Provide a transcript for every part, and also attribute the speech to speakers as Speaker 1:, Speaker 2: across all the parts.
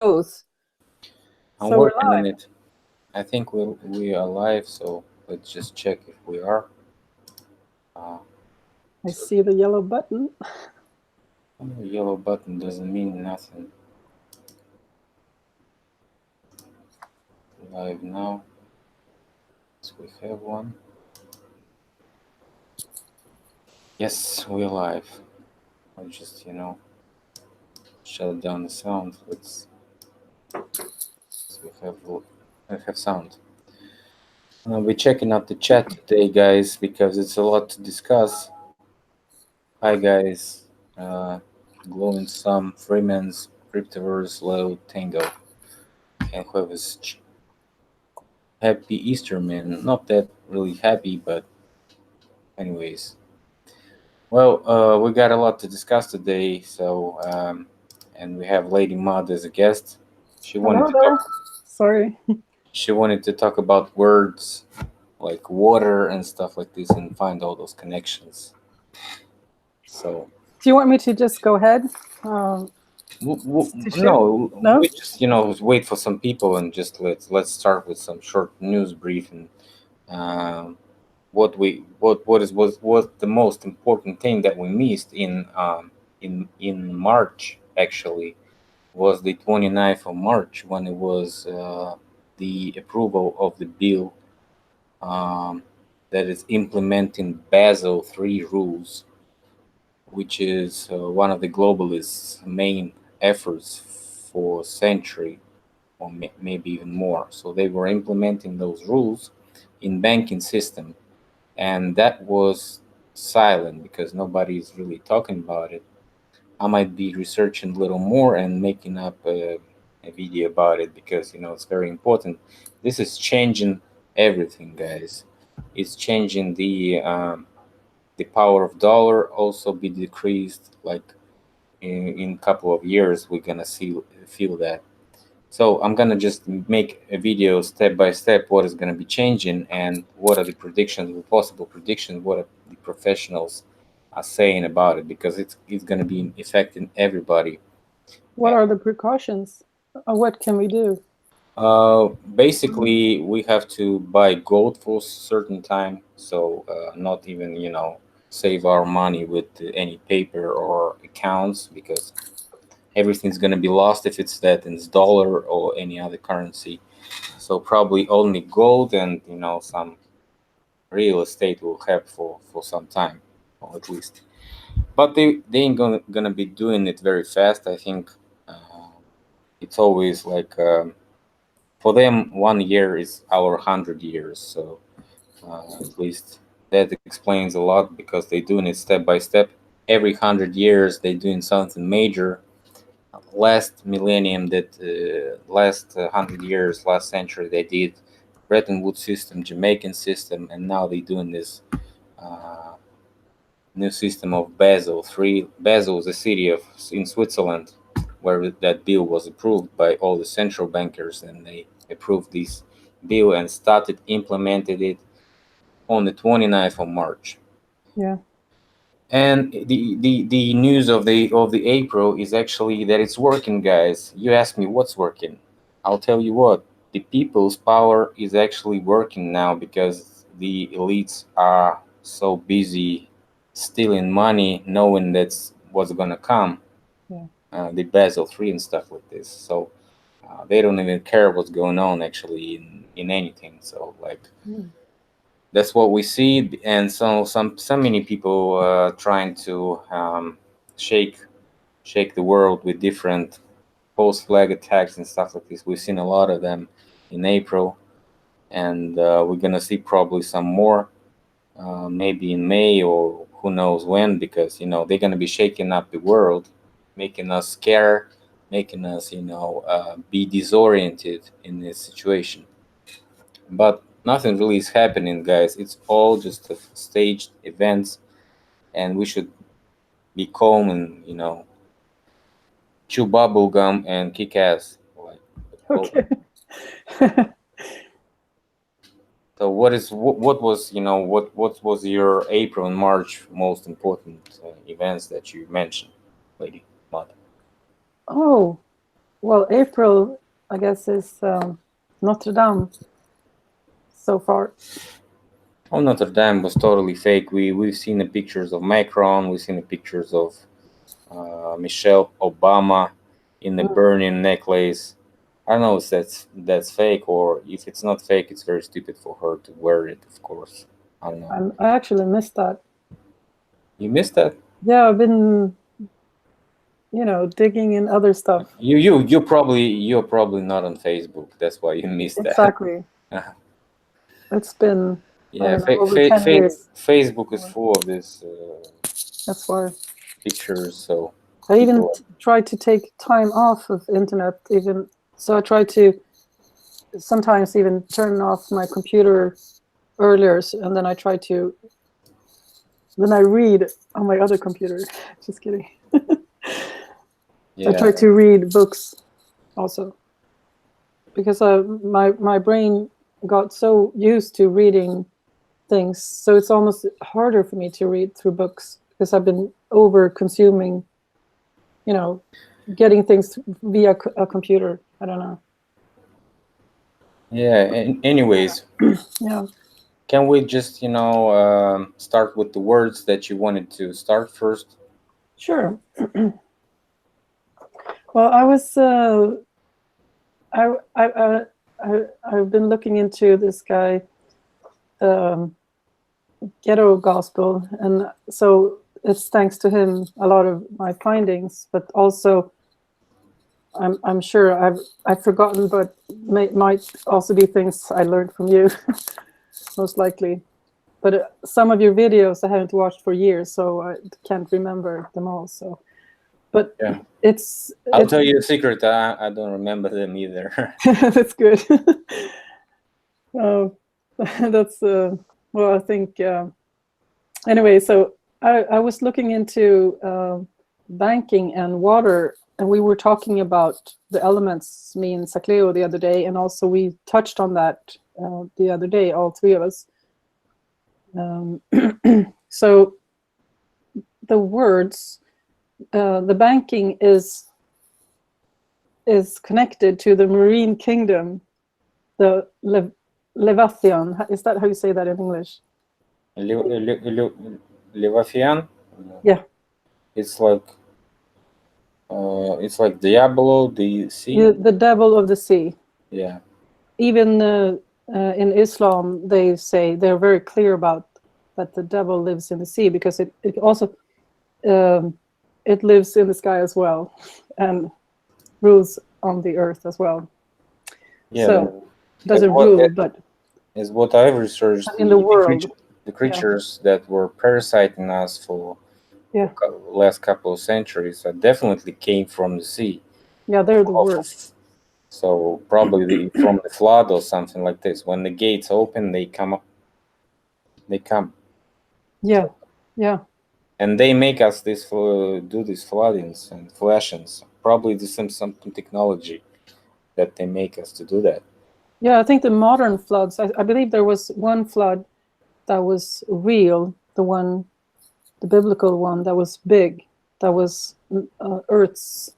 Speaker 1: goes.
Speaker 2: I'm
Speaker 1: So we're
Speaker 2: working on
Speaker 1: live.
Speaker 2: it. I think we are live, so let's just check if we are.
Speaker 1: I see the yellow button.
Speaker 2: The yellow button doesn't mean nothing. Live now. So we have one. Yes, we're live. I'll just, shut down the sound. We have sound. We're checking out the chat today, guys, because it's a lot to discuss. Hi, guys. Glowing Some, Freeman's, Cryptoverse, Low, Tango, and whoever's happy Easter, man. Not that really happy, but anyways. Well, we got a lot to discuss today, so and we have Lady Mud as a guest. She wanted
Speaker 1: Hello
Speaker 2: to
Speaker 1: there.
Speaker 2: talk.
Speaker 1: Sorry.
Speaker 2: She wanted to talk about words like water and stuff like this, and find all those connections. So
Speaker 1: Do you want me to just go ahead? To share?
Speaker 2: no,
Speaker 1: No?
Speaker 2: we just wait for some people and just let's start with some short news brief and um, what the most important thing that we missed in March actually was the 29th of March when it was the approval of the bill um, that is implementing Basel III rules, which is one of the globalists' main efforts for a century or maybe even more. So they were implementing those rules in banking system, and that was silent because nobody is really talking about it. I might be researching a little more and making up a video about it because it's very important. This is changing everything, guys. It's changing the power of dollar also be decreased. Like in a couple of years, we're gonna feel that. So I'm gonna just make a video step by step what is gonna be changing and what are the predictions, the possible predictions, what are the professionals are saying about it because it's gonna be affecting everybody.
Speaker 1: What are the precautions? What can we do?
Speaker 2: Basically, we have to buy gold for a certain time, so not even save our money with any paper or accounts because everything's gonna be lost if it's that in dollar or any other currency. So probably only gold and some real estate will have for some time, or at least. But they ain't gonna be doing it very fast. I think it's always like for them 1 year is our 100 years. So at least that explains a lot because they're doing it step by step. Every 100 years they're doing something major. Last millennium, that last 100 years, last century, they did Bretton Woods system, Jamaican system, and now they're doing this uh, new system of Basel. Basel is a city in Switzerland where that bill was approved by all the central bankers, and they approved this bill and started implemented it on the 29th of March.
Speaker 1: Yeah.
Speaker 2: And the news of the April is actually that it's working, guys. You ask me what's working. I'll tell you what. The people's power is actually working now because the elites are so busy stealing money, knowing that's what's gonna come.
Speaker 1: Yeah.
Speaker 2: The Basel III and stuff like this. So they don't even care what's going on actually in anything. So like
Speaker 1: Mm.
Speaker 2: that's what we see, and so many people trying to shake shake the world with different post flag attacks and stuff like this. We've seen a lot of them in April, and we're gonna see probably some more, maybe in May or who knows when, because they're gonna be shaking up the world, making us scared, making us be disoriented in this situation. But nothing really is happening, guys. It's all just a staged events, and we should be calm and chew bubble gum and kick ass. Like, oh,
Speaker 1: Okay.
Speaker 2: so what was what was your April and March most important events that you mentioned, Lady Mud?
Speaker 1: Oh. Well, April, I guess, is Notre Dame so far.
Speaker 2: Oh, Notre Dame was totally fake. We've seen the pictures of Macron. We've seen the pictures of Michelle Obama in the burning necklace. I don't know if that's fake, or if it's not fake, it's very stupid for her to wear it. Of course, I don't know.
Speaker 1: I actually missed that.
Speaker 2: You missed that.
Speaker 1: Yeah, I've been, digging in other stuff.
Speaker 2: You're probably not on Facebook. That's why you missed that.
Speaker 1: Exactly. It's been, I
Speaker 2: Yeah,
Speaker 1: don't know, over 10 years.
Speaker 2: Facebook is full of this
Speaker 1: That's why.
Speaker 2: pictures. So
Speaker 1: I even
Speaker 2: people,
Speaker 1: try to take time off of internet, even. So I try to sometimes even turn off my computer earlier, and then I try to, then I read on my other computer. Just kidding. I try to read books also, because my brain got so used to reading things, so it's almost harder for me to read through books because I've been over consuming, getting things via a computer. I don't know.
Speaker 2: yeah. Anyways,
Speaker 1: Yeah.
Speaker 2: can we just start with the words that you wanted to start first?
Speaker 1: Sure. Well, I was I've been looking into this guy, Ghetto Gospel, and so it's thanks to him a lot of my findings, but also I'm sure I've forgotten, but might also be things I learned from you, most likely. But some of your videos I haven't watched for years, so I can't remember them all. So, but
Speaker 2: Yeah.
Speaker 1: it's
Speaker 2: I'll tell you a secret. I don't remember them either.
Speaker 1: that's good. That's well, I think anyway. So I was looking into banking and water, and we were talking about the elements, me and Sacleo, the other day, and also we touched on that the other day, all three of us. So the words, the banking is connected to the marine kingdom, the Leviathan. Is that how you say that in English?
Speaker 2: Leviathan.
Speaker 1: Yeah.
Speaker 2: It's like Diablo, the sea.
Speaker 1: The devil of the sea.
Speaker 2: Yeah.
Speaker 1: Even in Islam, they say they're very clear about that the devil lives in the sea, because it also it lives in the sky as well and rules on the earth as well.
Speaker 2: Yeah.
Speaker 1: So doesn't rule, but
Speaker 2: is what I've researched.
Speaker 1: in the world,
Speaker 2: the creatures that were parasiting us for
Speaker 1: yeah,
Speaker 2: the last couple of centuries definitely came from the sea.
Speaker 1: yeah, they're the worst.
Speaker 2: So probably from the flood or something like this. When the gates open, they come up. They come.
Speaker 1: Yeah, yeah.
Speaker 2: And they make us do these floodings and flashings. Probably there's some technology that they make us to do that.
Speaker 1: Yeah, I think the modern floods, I believe there was one flood that was real, the biblical one that was big, that was Earth's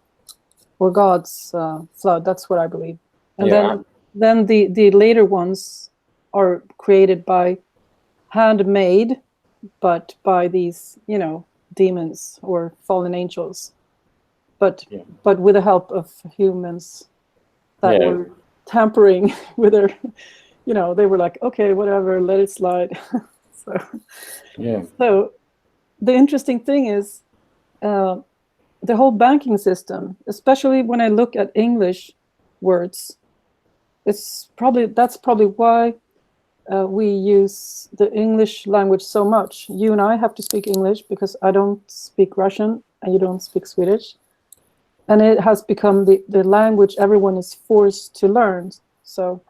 Speaker 1: or God's flood. That's what I believe. And then the later ones are created by handmade, but by these, demons or fallen angels, but with the help of humans that were tampering with their, they were like, okay, whatever, let it slide. So the interesting thing is the whole banking system, especially when I look at English words, that's probably why we use the English language so much. You and I have to speak English because I don't speak Russian and you don't speak Swedish. And it has become the language everyone is forced to learn. So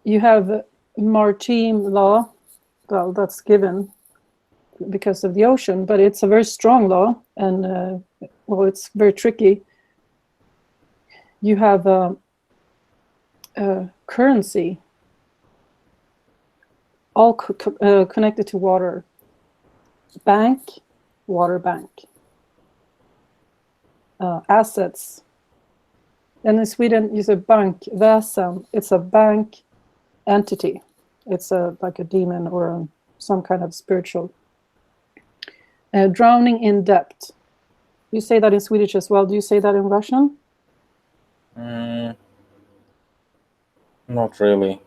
Speaker 1: you have maritime law, well, that's given because of the ocean, but it's a very strong law, and well, it's very tricky. You have currency, all connected to water. Bank, water bank. assets. And in Sweden, you say bankväsen. It's a bank entity. It's like a demon or some kind of spiritual. Drowning in debt. You say that in Swedish as well. Do you say that in Russian?
Speaker 2: Not really.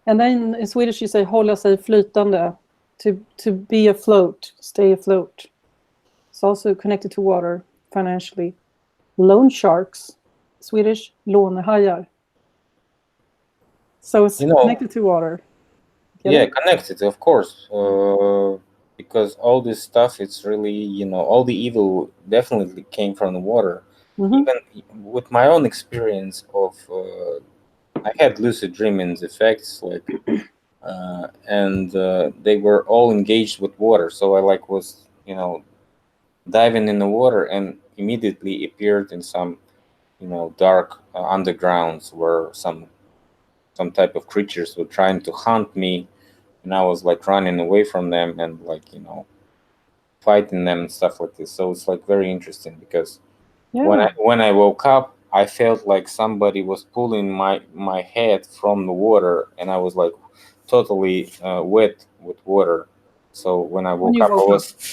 Speaker 1: And then in Swedish you say hålla sig flytande, to be afloat, stay afloat. It's also connected to water financially. Loan sharks, Swedish lånehajar. So it's connected to water.
Speaker 2: Connected, of course. Because all this stuff, it's really, all the evil definitely came from the water. Even with my own experience of, I had lucid dreamings effects, like, and they were all engaged with water. So I was, diving in the water and immediately appeared in some, dark undergrounds where some type of creatures were trying to hunt me, and I was running away from them and fighting them and stuff like this. So it's very interesting because when I woke up, I felt like somebody was pulling my head from the water, and I was totally wet with water. So when I woke up,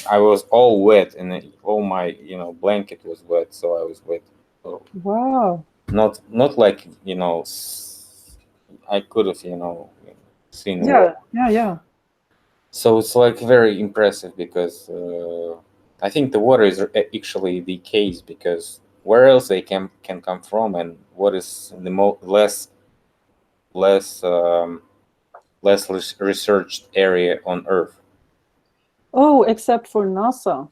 Speaker 2: I was all wet, and all my blanket was wet, so I was wet. So
Speaker 1: wow.
Speaker 2: Not like I could have seen
Speaker 1: water. Yeah.
Speaker 2: So it's very impressive because I think the water is actually the case, because where else they can come from, and what is the less researched area on Earth?
Speaker 1: Oh, except for NASA,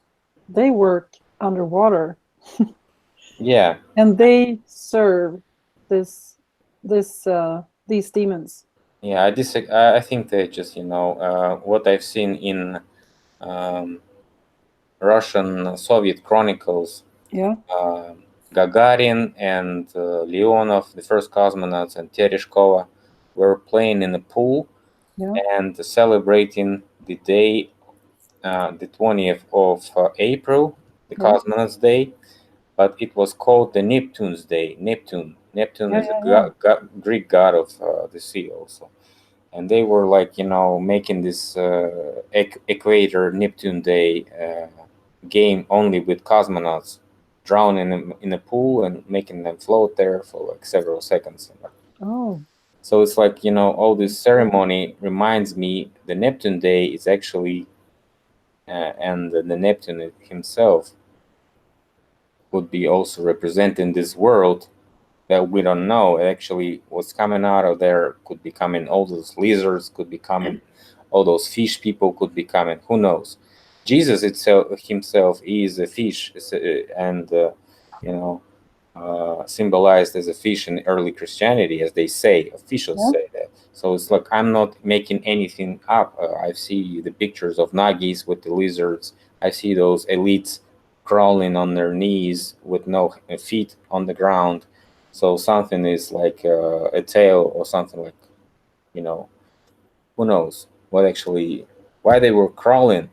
Speaker 1: they work underwater.
Speaker 2: Yeah,
Speaker 1: and they serve these demons.
Speaker 2: Yeah, I think they just what I've seen in Russian Soviet chronicles.
Speaker 1: Yeah.
Speaker 2: Gagarin and Leonov, the first cosmonauts, and Tereshkova were playing in a pool and celebrating the day, the 20th of April, the Cosmonauts Day, but it was called the Neptune's Day. Neptune is a Greek god of the sea also. And they were making this Equator Neptune Day game only with cosmonauts drowning in a pool and making them float there for several seconds.
Speaker 1: Oh.
Speaker 2: So it's all this ceremony reminds me the Neptune Day is actually, and the Neptune himself would be also representing this world that we don't know. Actually, what's coming out of there could be coming, all those lizards could be coming, all those fish people could be coming. Who knows? Jesus himself is a fish, and symbolized as a fish in early Christianity, as they say, officials say that. So it's I'm not making anything up. I see the pictures of Nagis with the lizards. I see those elites crawling on their knees with no feet on the ground. So something is a tail or something who knows what actually, why they were crawling,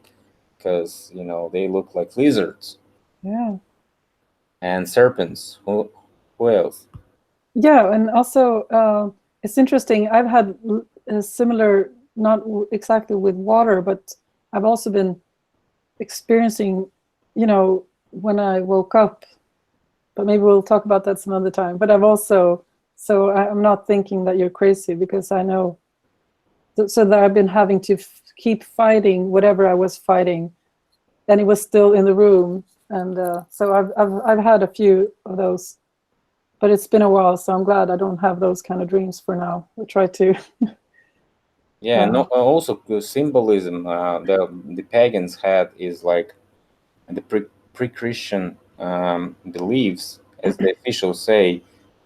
Speaker 2: because they look like lizards.
Speaker 1: Yeah.
Speaker 2: And serpents. Who else?
Speaker 1: Yeah, and also it's interesting. I've had a similar, not exactly with water, but I've also been experiencing, when I woke up. But maybe we'll talk about that some other time. But I've also, so I'm not thinking that you're crazy, because I know, so that I've been having to keep fighting whatever I was fighting, and it was still in the room. And so I've had a few of those, but it's been a while, so I'm glad I don't have those kind of dreams for now. I try to.
Speaker 2: Yeah, no. Also, the symbolism the pagans had is the pre-Christian beliefs, as the officials say,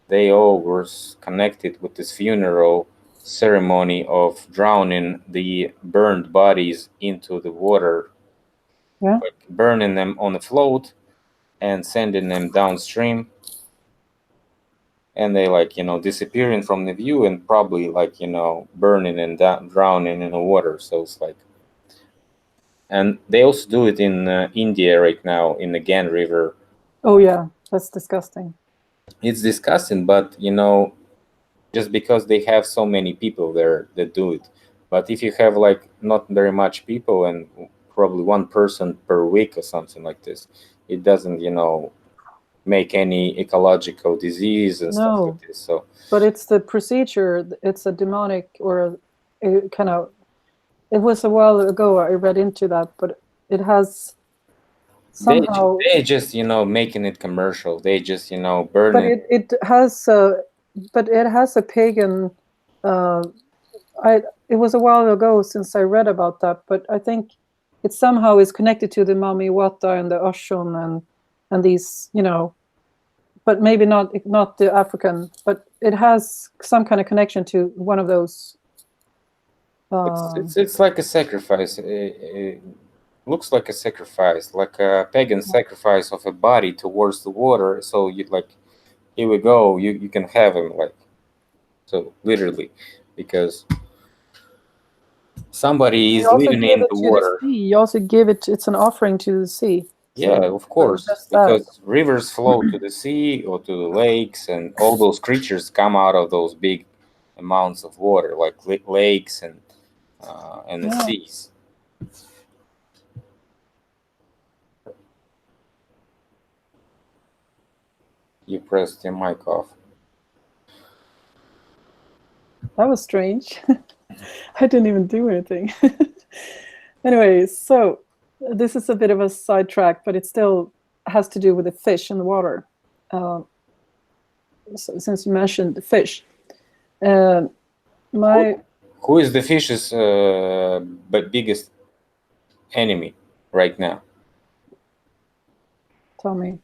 Speaker 2: they all were connected with this funeral ceremony of drowning the burned bodies into the water, burning them on a float and sending them downstream, and they disappearing from the view and probably burning and drowning in the water. So it's And they also do it in India right now in the Gan River.
Speaker 1: Oh yeah, that's disgusting.
Speaker 2: It's disgusting, but you know, just because they have so many people there that do it. But if you have like not very much people and probably one person per week or something like this, it doesn't, you know, make any ecological disease and stuff
Speaker 1: No,
Speaker 2: like this. So
Speaker 1: but it's the procedure. It's a demonic or a kind of. It was a while ago I read into that, but it has somehow.
Speaker 2: they just, you know, making it commercial. They just, you know, burn
Speaker 1: But
Speaker 2: it.
Speaker 1: but it has a pagan. It was a while ago since I read about that, but I think it somehow is connected to the Mami Wata and the Oshun and these, you know, but maybe not the African, but it has some kind of connection to one of those.
Speaker 2: It's like a sacrifice. It looks like a sacrifice, like a pagan sacrifice of a body towards the water. So you like, here we go. You can have him, like, so literally, because somebody is
Speaker 1: You also
Speaker 2: living
Speaker 1: give
Speaker 2: in
Speaker 1: it
Speaker 2: the
Speaker 1: to the
Speaker 2: water.
Speaker 1: sea. You also give it. It's an offering to the sea.
Speaker 2: Yeah,
Speaker 1: So
Speaker 2: of course,
Speaker 1: just that.
Speaker 2: because rivers flow to the sea or to the lakes, and all those creatures come out of those big amounts of water, like lakes and the
Speaker 1: Yeah.
Speaker 2: seas. You pressed your mic off.
Speaker 1: That was strange. I didn't even do anything. Anyway, so this is a bit of a sidetrack, but it still has to do with the fish in the water. So since you mentioned the fish, my
Speaker 2: Who is the fish's biggest enemy right now?
Speaker 1: tell me,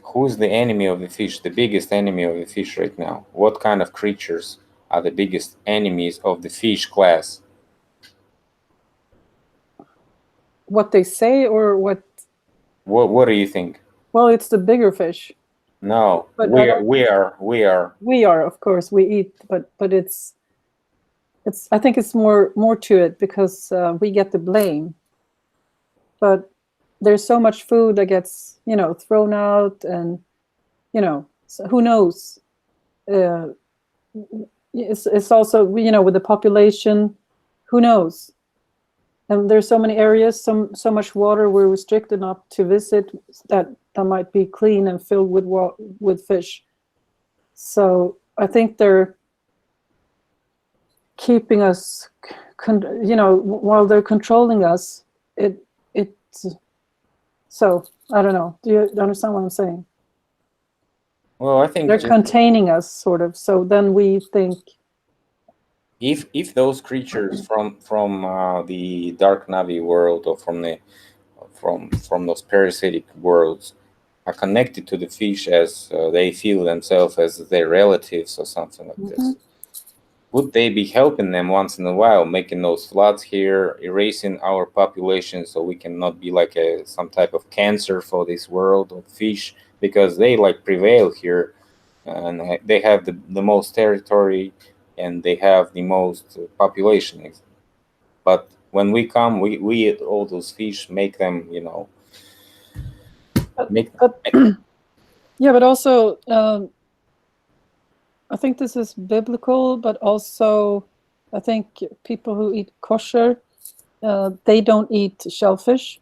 Speaker 2: Who is the enemy of the fish? The biggest enemy of the fish right now? What kind of creatures are the biggest enemies of the fish class?
Speaker 1: what they say or what?
Speaker 2: What do you think?
Speaker 1: Well, it's the bigger fish.
Speaker 2: No,
Speaker 1: But I don't.
Speaker 2: we are.
Speaker 1: We are, of course, we eat, but it's. I think it's more to it because we get the blame. But there's so much food that gets thrown out, and so who knows? Uh, it's also with the population, who knows? And there's so many areas, so much water we're restricted not to visit that might be clean and filled with fish. So I think they're keeping us, while they're controlling us. So I don't know. Do you understand what I'm saying?
Speaker 2: Well, I think
Speaker 1: They're containing us, sort of. So then we think,
Speaker 2: if those creatures from the dark Navi world or from those parasitic worlds are connected to the fish as they feel themselves as their relatives or something like this, would they be helping them once in a while, making those floods here, erasing our population so we cannot be like some type of cancer for this world of fish, because they like prevail here and they have the most territory and they have the most population. But when we come, we eat all those fish, make them, make
Speaker 1: but yeah, but also I think this is biblical, but also I think people who eat kosher, they don't eat shellfish,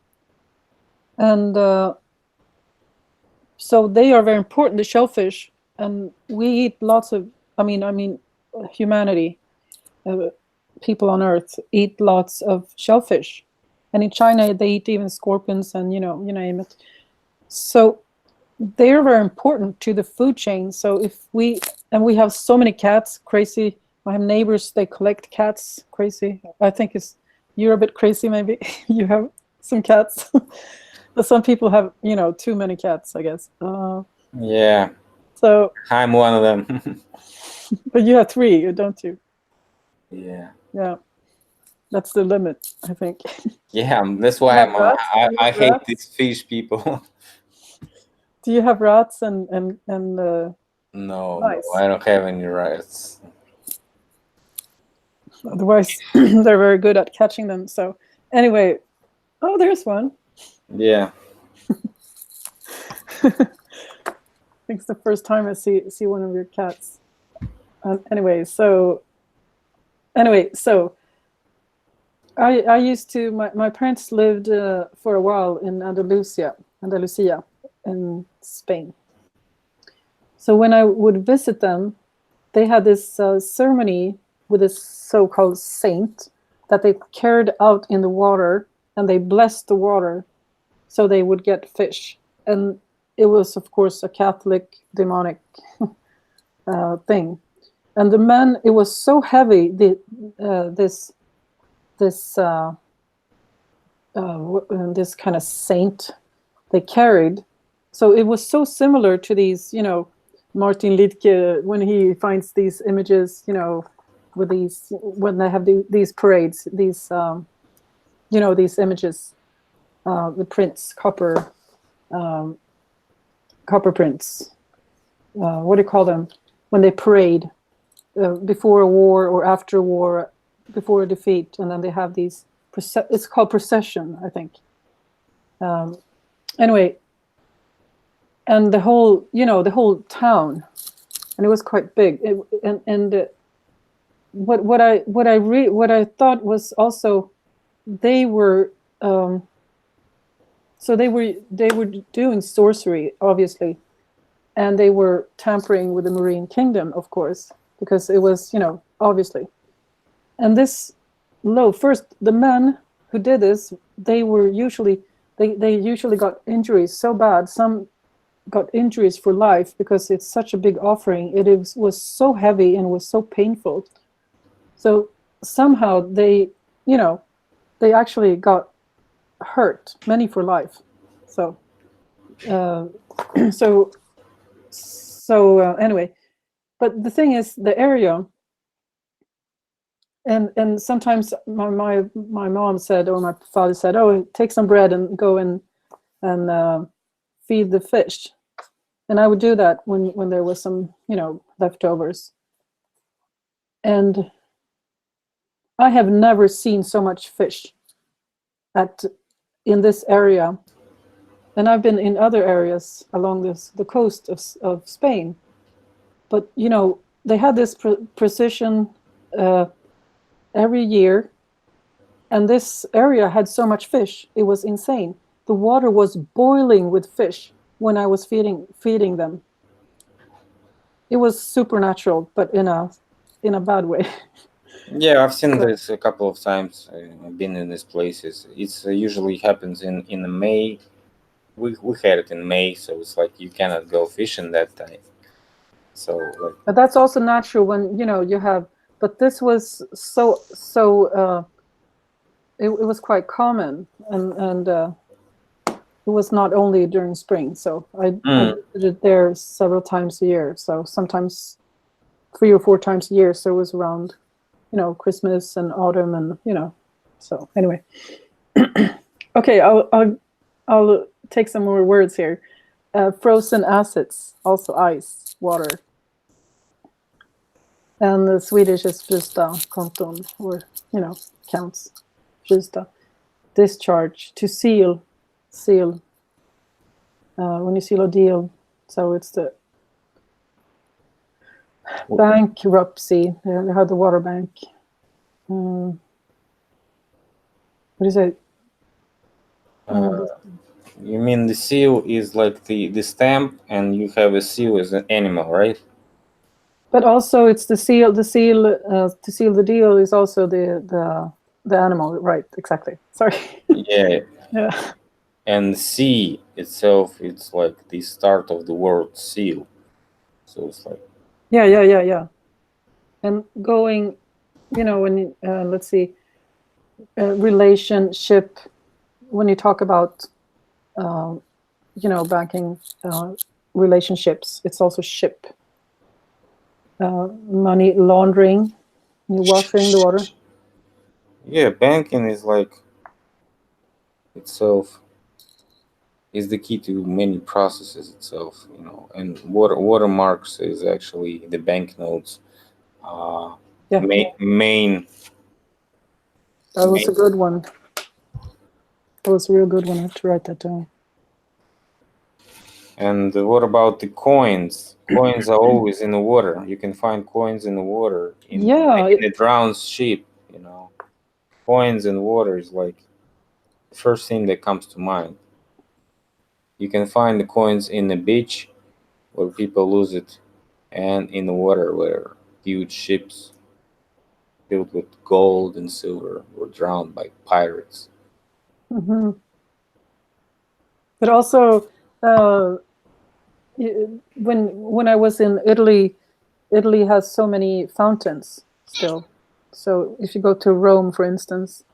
Speaker 1: and so they are very important, the shellfish, and we eat lots of. I mean, humanity, people on Earth eat lots of shellfish, and in China they eat even scorpions, and you name it. So they're very important to the food chain. So if we have so many cats, crazy. I have neighbors, they collect cats, crazy. I think you're a bit crazy, maybe. You have some cats. But some people have too many cats, I guess.
Speaker 2: yeah,
Speaker 1: So
Speaker 2: I'm one of them.
Speaker 1: but you have 3, don't you?
Speaker 2: Yeah,
Speaker 1: That's the limit, I think.
Speaker 2: yeah, that's why
Speaker 1: Have rats? Do you
Speaker 2: I
Speaker 1: have
Speaker 2: hate
Speaker 1: rats?
Speaker 2: these fish people.
Speaker 1: Do you have rats and
Speaker 2: No,
Speaker 1: mice?
Speaker 2: I don't have any rights.
Speaker 1: Otherwise they're very good at catching them. So Anyway, oh, there's one.
Speaker 2: Yeah.
Speaker 1: I think it's the first time I see one of your cats. Anyway, so I used to, my parents lived for a while in Andalusia in Spain. So when I would visit them, they had this ceremony with this so-called saint that they carried out in the water, and they blessed the water so they would get fish. And it was, of course, a Catholic demonic thing. And the men, it was so heavy, this kind of saint they carried. So it was so similar to these, Martin Lidke, when he finds these images, with these, when they have these parades, these, these images, the prints, copper prints. What do you call them? When they parade before a war or after a war, before a defeat, and then they have these. It's called procession, I think. Anyway, and the whole town, and it was quite big. What I thought was also, they were so they were doing sorcery, obviously, and they were tampering with the marine kingdom, of course, because it was, obviously. And this first, the men who did this, they were usually they usually got injuries so bad. Some got injuries for life because it's such a big offering. It was so heavy and was so painful. So somehow they actually got hurt, many for life. So anyway, but the thing is, the area, and sometimes my mom said, or my father said, oh, take some bread and go and feed the fish. And I would do that when there was some leftovers. And I have never seen so much fish in this area. And I've been in other areas along the coast of Spain. But they had this precision every year, and this area had so much fish, it was insane. The water was boiling with fish when I was feeding them. It was supernatural, but in a bad way.
Speaker 2: Yeah, I've seen this a couple of times. I've been in these places. It's usually happens in May. We had it in May, so it's like you cannot go fishing that time. So like,
Speaker 1: but that's also natural when you have. But this was so it was quite common, and it was not only during spring. So I visited there several times a year. So sometimes 3 or 4 times a year. So it was around Christmas and autumn, and so anyway. Okay, I'll take some more words here. Frozen assets, also ice, water. And the Swedish is frysta konton, or counts. Frysta. Discharge, to seal. When you seal a deal, so it's the bankruptcy. They had the water bank. What is it?
Speaker 2: you mean the seal is like the stamp, and you have a seal as an animal, right? But
Speaker 1: also it's the seal. The seal to seal the deal is also the animal, right? Exactly. Sorry.
Speaker 2: Yeah.
Speaker 1: Yeah.
Speaker 2: And sea itself, it's like the start of the word seal. So it's like.
Speaker 1: Yeah. And going, when let's see, relationship. When you talk about, banking relationships, it's also ship. Money laundering, you washing the water.
Speaker 2: Yeah, banking is like itself is the key to many processes itself, and watermarks is actually the banknotes. Main.
Speaker 1: That was a good one. That was a real good one. I have to write that down.
Speaker 2: And what about the coins? Coins are always in the water. You can find coins in the water in a drowned ship. You know, coins in water is like the first thing that comes to mind. You can find the coins in the beach where people lose it, and in the water where huge ships filled with gold and silver were drowned by pirates.
Speaker 1: Mm-hmm. But also, when I was in Italy, Italy has so many fountains still. So if you go to Rome, for instance,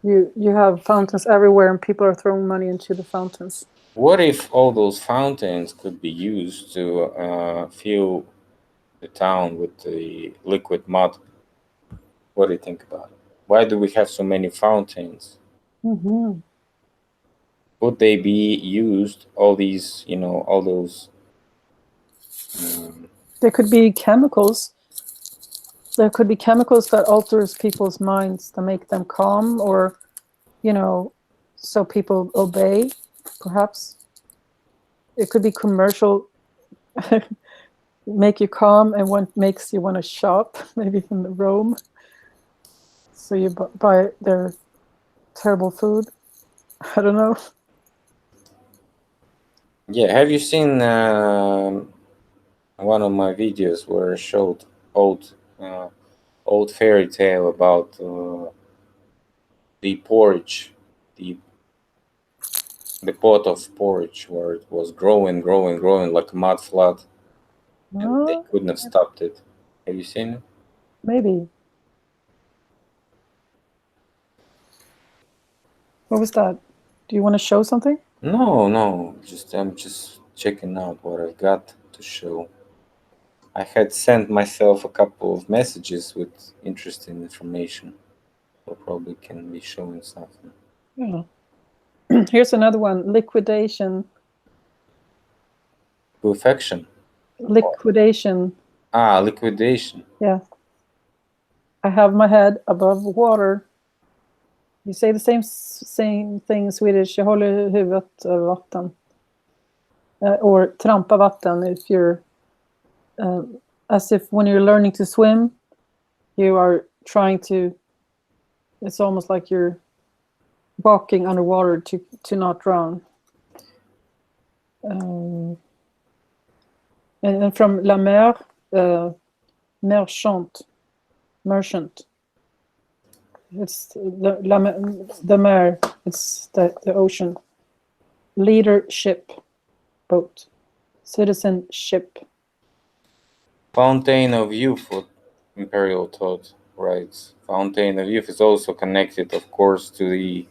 Speaker 1: you have fountains everywhere, and people are throwing money into the fountains.
Speaker 2: What if all those fountains could be used to fill the town with the liquid mud? What do you think about it? Why do we have so many fountains?
Speaker 1: Mm-hmm.
Speaker 2: Would they be used? All these, all those.
Speaker 1: There could be chemicals. There could be chemicals that alters people's minds to make them calm, or so people obey. Perhaps it could be commercial. Make you calm, and what makes you want to shop, maybe in Rome. So you buy their terrible food. I don't know.
Speaker 2: Yeah, have you seen one of my videos where I showed old fairy tale about the porridge, the pot of porridge where it was growing like a mud flood, and they couldn't have stopped it. Have you seen it?
Speaker 1: Maybe. What was that? Do you want to show something?
Speaker 2: No, I'm just checking out what I got to show. I had sent myself a couple of messages with interesting information. So probably can be showing something.
Speaker 1: Yeah. Here's another one. Liquidation.
Speaker 2: Perfection.
Speaker 1: Liquidation.
Speaker 2: Liquidation.
Speaker 1: Yeah. I have my head above water. You say the same thing in Swedish. Jag håller huvudet över vatten. Or trampa vatten if you're, as if when you're learning to swim, you are trying to, it's almost like you're walking underwater to not drown. And from la mer, merchant. It's the mer, it's the ocean. Leadership, boat. Citizenship.
Speaker 2: Fountain of Youth, what Imperial Thought writes. Fountain of Youth is also connected, of course, to the.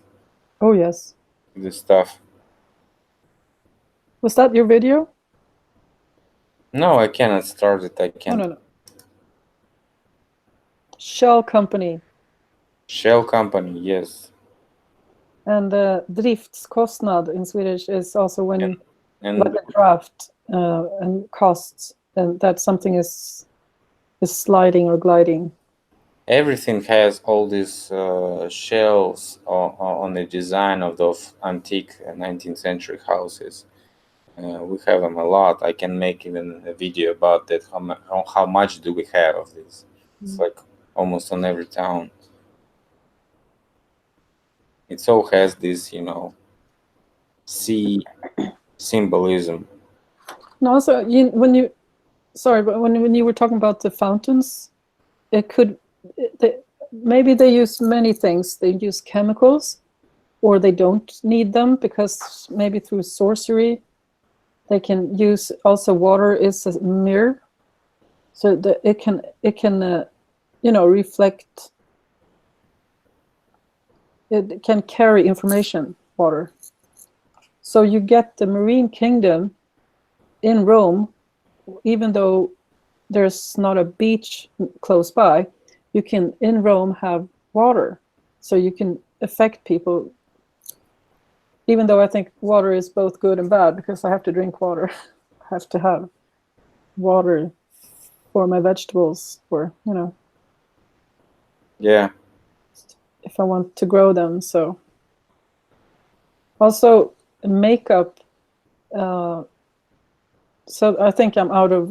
Speaker 1: Oh yes.
Speaker 2: The stuff.
Speaker 1: Was that your video?
Speaker 2: No, I cannot start it. I can't.
Speaker 1: No. Shell company.
Speaker 2: Shell company, yes.
Speaker 1: And driftskostnad in Swedish is also when like a draft and costs, and that something is sliding or gliding.
Speaker 2: Everything has all these shells on the design of those antique 19th century houses. We have them a lot. I can make even a video about that. How much do we have of this? It's like almost on every town. It all has this, sea symbolism.
Speaker 1: No, so when you were talking about the fountains, it could maybe they use many things. They use chemicals, or they don't need them because maybe through sorcery they can use also water is a mirror, so that it can reflect. It can carry information, water. So you get the marine kingdom in Rome, even though there's not a beach close by, you can in Rome have water, so you can affect people. Even though I think water is both good and bad, because I have to drink water. I have to have water for my vegetables, for
Speaker 2: Yeah.
Speaker 1: if I want to grow them. So Also, makeup. So I think I'm out of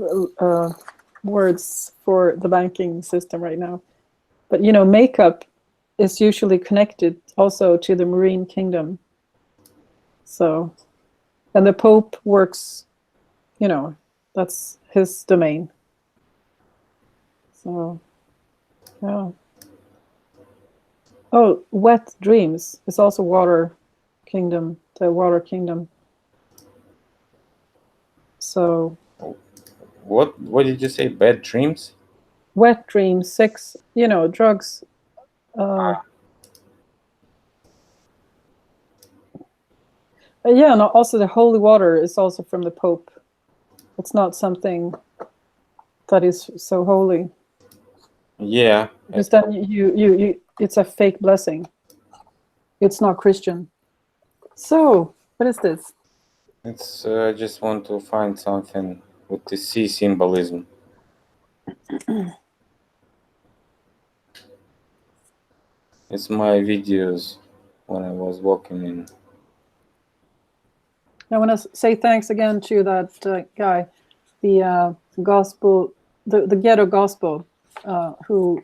Speaker 1: words for the banking system right now. But you know, makeup is usually connected also to the marine kingdom. So, and the Pope works, you know, that's his domain. So, yeah. Oh, wet dreams is also water kingdom, the water kingdom. So,
Speaker 2: What did you say? Bad dreams?
Speaker 1: wet dreams, sex, you know, drugs. Yeah, and also the holy water is also from the Pope. It's not something that is so holy.
Speaker 2: Yeah.
Speaker 1: Because then you it's a fake blessing. It's not Christian. So, what is this?
Speaker 2: It's I just want to find something with the sea symbolism. It's my videos when I was walking in.
Speaker 1: I want to say thanks again to that guy, the gospel, the ghetto gospel, who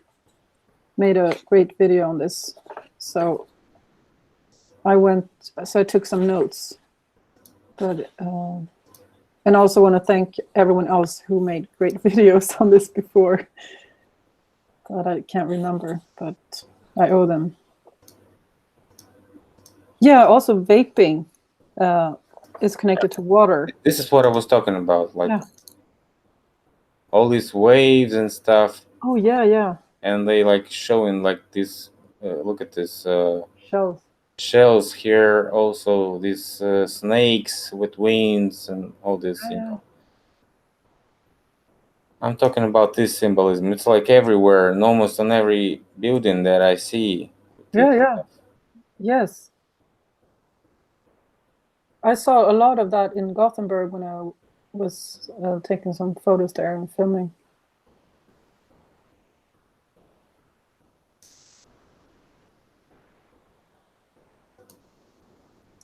Speaker 1: made a great video on this. So I took some notes, but and also want to thank everyone else who made great videos on this before that I can't remember, but I owe them. Yeah, also vaping is connected to water.
Speaker 2: This is what I was talking about, like
Speaker 1: Yeah.
Speaker 2: all these waves and stuff,
Speaker 1: Oh yeah, yeah.
Speaker 2: and they like showing like this. Look at this
Speaker 1: Shells.
Speaker 2: shells here. Also, these snakes with wings and all this. You know, I'm talking about this symbolism. It's like everywhere, and almost on every building that I see.
Speaker 1: Yeah, yeah. Yes. I saw a lot of that in Gothenburg when I was taking some photos there and filming.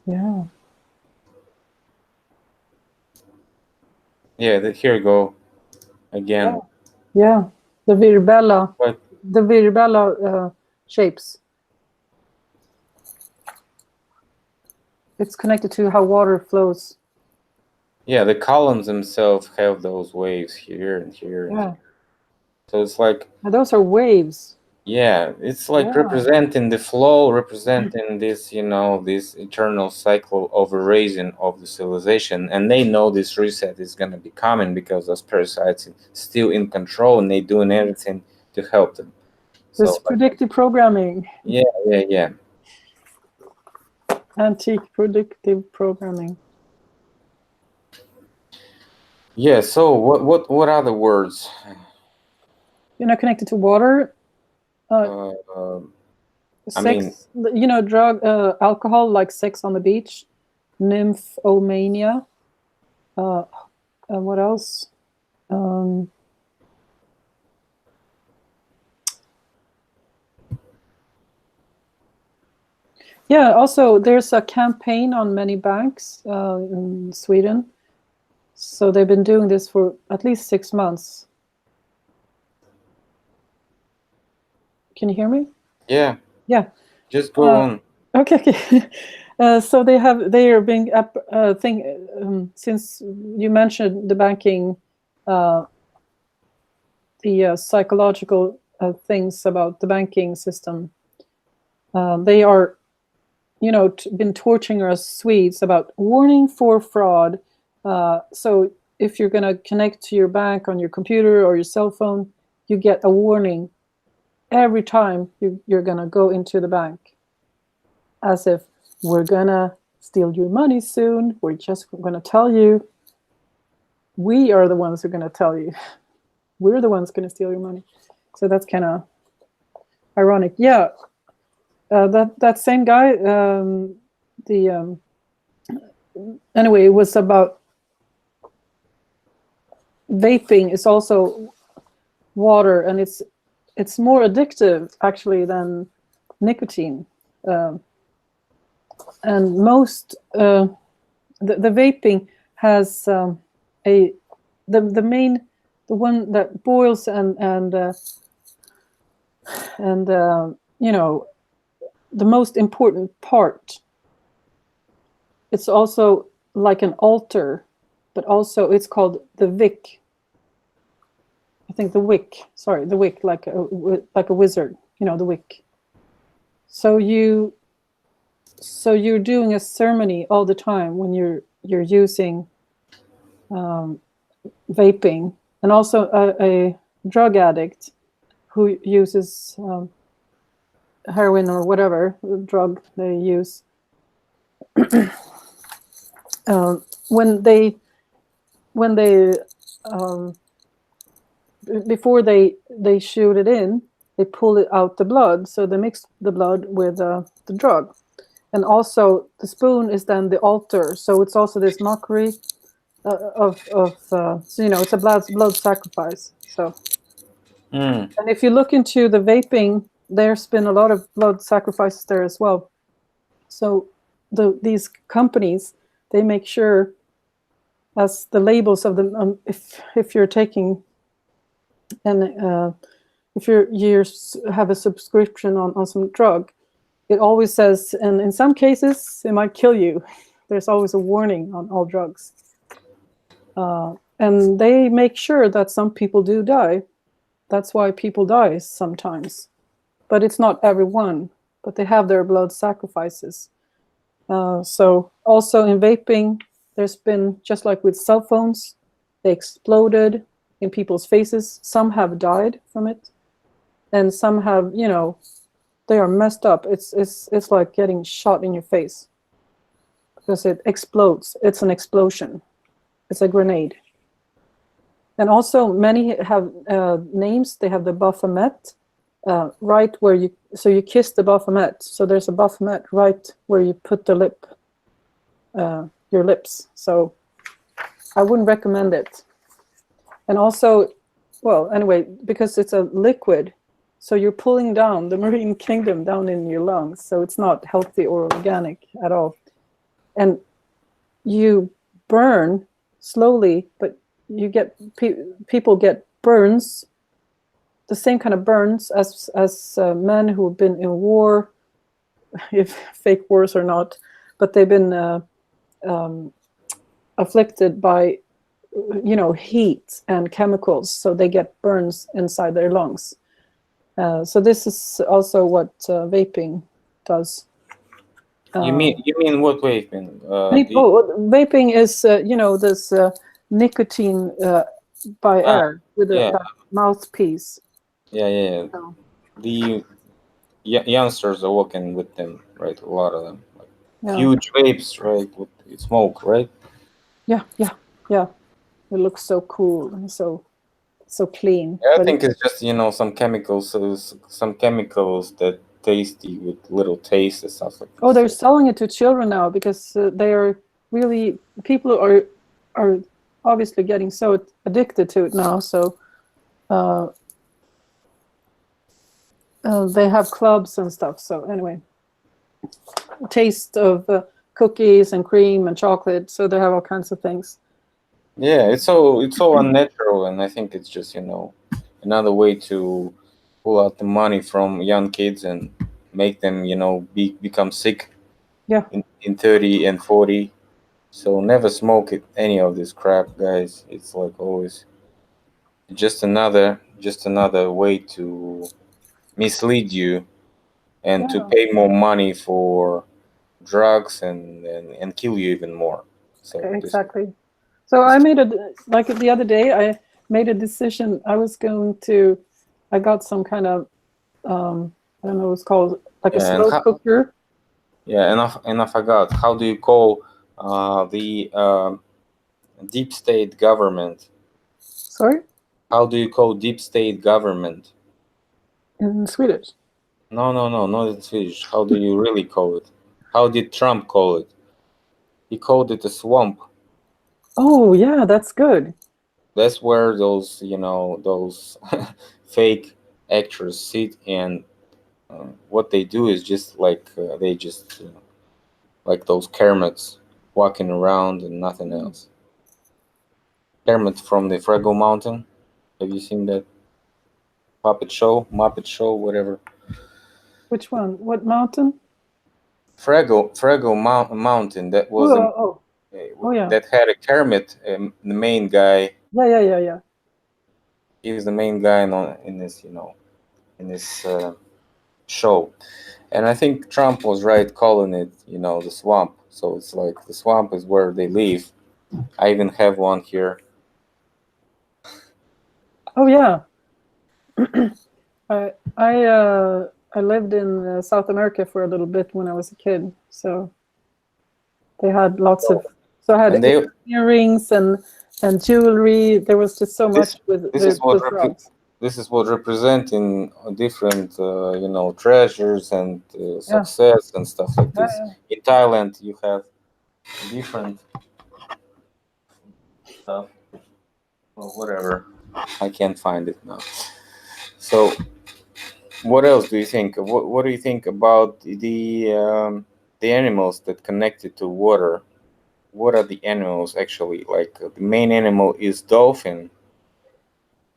Speaker 1: Yeah.
Speaker 2: Yeah, here you go again.
Speaker 1: Yeah. The virbella.
Speaker 2: But
Speaker 1: The virbella shapes. It's connected to how water flows.
Speaker 2: yeah, the columns themselves have those waves here and here.
Speaker 1: Yeah.
Speaker 2: So it's like,
Speaker 1: And those are waves.
Speaker 2: yeah, it's like representing the flow, representing this, you know, this eternal cycle of erasing of the civilization. And they know this reset is going to be coming because those parasites are still in control and they doing everything to help them.
Speaker 1: This
Speaker 2: So,
Speaker 1: predictive programming.
Speaker 2: yeah.
Speaker 1: Antique predictive programming.
Speaker 2: Yeah, so what other words?
Speaker 1: You're not connected to water. Sex, you know, drug, alcohol, like sex on the beach, nymphomania. What else? Yeah, also there's a campaign on many banks in Sweden. So they've been doing this for at least 6 months. Can you hear me?
Speaker 2: Yeah.
Speaker 1: Yeah.
Speaker 2: Just go on.
Speaker 1: Okay. So they are being up since you mentioned the banking, the psychological things about the banking system. They are, you know, been torturing us Swedes about warning for fraud. So if you're going to connect to your bank on your computer or your cell phone, you get a warning every time you're going to go into the bank, as if we're going to steal your money soon. We're just going to tell you. We are the ones who are going to tell you. We're the ones going to steal your money. So that's kind of ironic. Yeah. That same guy, anyway, it was about vaping is also water, and it's more addictive actually than nicotine. most the vaping has the one that boils and the most important part. It's also like an altar, but also it's called the wick. I think the wick. Sorry, the wick, like a wizard. The wick. So you're doing a ceremony all the time when you're using vaping, and also a drug addict who uses heroin or whatever drug they use. When they before they shoot it in, they pull it out the blood, so they mix the blood with the drug, and also the spoon is then the altar, so it's also this mockery of so it's a blood sacrifice. So and if you look into the vaping, there's been a lot of blood sacrifices there as well. So these companies, they make sure, as the labels of them, if you're taking and if you have a subscription on some drug, it always says, and in some cases it might kill you. There's always a warning on all drugs, and they make sure that some people do die. That's why people die sometimes, but it's not everyone. But they have their blood sacrifices. So also in vaping, there's been, just like with cell phones, they exploded in people's faces. Some have died from it, and some have, they are messed up. It's like getting shot in your face because it explodes. It's an explosion. It's a grenade. And also many have names. They have the Baphomet, right where you kiss the Baphomet. So there's a Baphomet right where you put the your lips. So I wouldn't recommend it. And also, well, anyway, because it's a liquid, so you're pulling down the marine kingdom down in your lungs. So it's not healthy or organic at all. And you burn slowly, but you get people get burns, the same kind of burns as men who have been in war, if fake wars or not, but they've been afflicted by heat and chemicals, so they get burns inside their lungs. So this is also what vaping does.
Speaker 2: You mean what vaping?
Speaker 1: Vaping is this nicotine by air with that mouthpiece.
Speaker 2: Yeah. So. The youngsters are walking with them, right? A lot of them, huge vapes, right? With smoke, right?
Speaker 1: Yeah. It looks so cool and so clean.
Speaker 2: I think it's just some chemicals, that tasty with little taste and stuff like that.
Speaker 1: Oh, they're selling it to children now because they are really, people are obviously getting so addicted to it now. So they have clubs and stuff. So anyway, taste of cookies and cream and chocolate. So they have all kinds of things.
Speaker 2: Yeah, it's so unnatural, and I think it's just another way to pull out the money from young kids and make them become sick.
Speaker 1: Yeah.
Speaker 2: In 30 and 40. So never smoke any of this crap, guys. It's like always just another way to mislead you and to pay more money for drugs and kill you even more. So
Speaker 1: exactly. So I made like the other day, I made a decision. I got some kind of I don't know what it's called, like a slow cooker.
Speaker 2: Yeah, and I forgot, how do you call the deep state government?
Speaker 1: Sorry?
Speaker 2: How do you call deep state government?
Speaker 1: In Swedish?
Speaker 2: No, not in Swedish. How do you really call it? How did Trump call it? He called it a swamp.
Speaker 1: Oh, yeah, that's good.
Speaker 2: That's where those, those fake actors sit, and what they do is just like they just like those Kermits walking around and nothing else. Kermit from the Fraggle Mountain. Have you seen that puppet show, Muppet show, whatever?
Speaker 1: Which one? What mountain?
Speaker 2: Fraggle Mountain. That was
Speaker 1: Oh yeah.
Speaker 2: that had a Kermit, the main guy.
Speaker 1: Yeah.
Speaker 2: He's the main guy in this, in this show. And I think Trump was right calling it, the swamp. So it's like the swamp is where they live. I even have one here.
Speaker 1: Oh yeah. I lived in South America for a little bit when I was a kid, so they had lots of. So I had earrings and jewelry. There was just so much with frogs.
Speaker 2: This is what representing different, treasures and success and stuff like this. Yeah. In Thailand, you have different stuff. Well, whatever. I can't find it now. So, what else do you think? What do you think about the animals that connected to water? What are the animals actually? Like the main animal is dolphin,